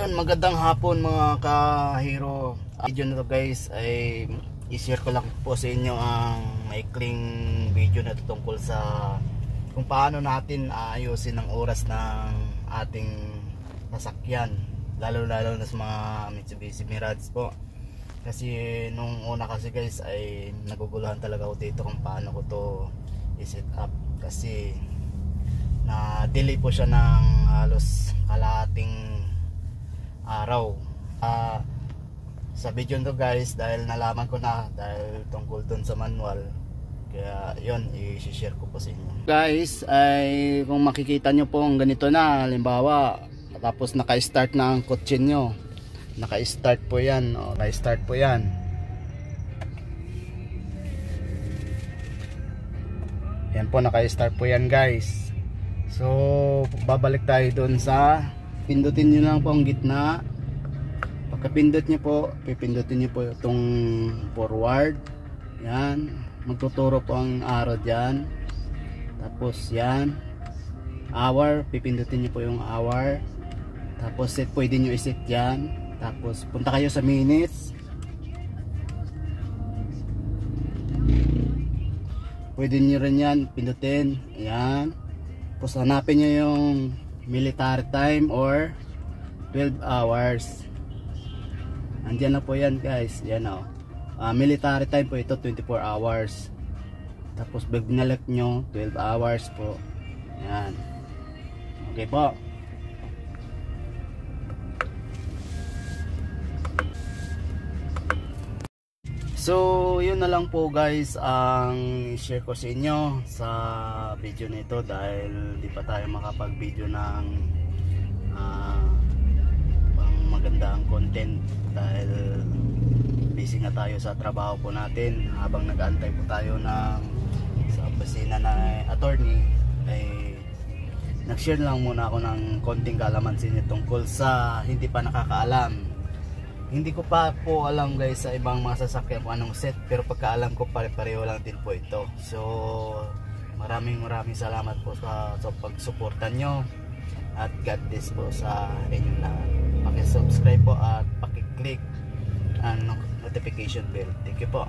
Yun, magandang hapon mga ka-hero. Video na to guys ay i-share ko lang po sa inyo ang maikling video na to tungkol sa kung paano natin ayusin ang oras ng ating sasakyan, lalo na sa mga Mitsubishi Mirage po. Kasi nung una kasi guys ay naguguluhan talaga ako dito kung paano ko to i-set up, kasi na delay po siya ng halos kalahating araw. Sa video nito guys, dahil nalaman ko na dahil tungkol dun sa manual, kaya yun, i-share ko po sa inyo guys. Ay kung makikita nyo po ang ganito na, halimbawa tapos naka-start na ang kotse nyo, naka-start po yan, naka-start po yan. Yan po, naka-start po yan guys. So babalik tayo dun sa, pindutin nyo lang po ang gitna. Pagkapindot nyo po, pipindutin nyo po itong forward. Yan, magtuturo po ang arrow dyan. Tapos yan, hour, pipindutin nyo po yung hour. Tapos set, pwede nyo iset yan. Tapos punta kayo sa minutes, pwede nyo rin yan pindutin. Yan, tapos hanapin nyo yung military time or 12 hours. Andiyan na po yan guys. Yan o, military time po ito, 24 hours. Tapos pag binalik nyo 12 hours po. Yan, okay po. So yun na lang po guys ang share ko sa inyo sa video nito, dahil di pa tayo makapag video ng pang magandang content dahil busy nga tayo sa trabaho po natin. Habang nag-aantay po tayo sa opisina na attorney, ay nag-share lang muna ako ng konting kaalaman sa inyo tungkol sa hindi pa nakakaalam. Hindi ko pa po alam guys sa ibang mga sasakyan kung anong set, pero pagkaalam ko pare-pareho lang din po ito. So maraming salamat po sa pagsuporta nyo, at God bless po sa inyong lahat. Paki-subscribe po at paki-click ang notification bell. Thank you po.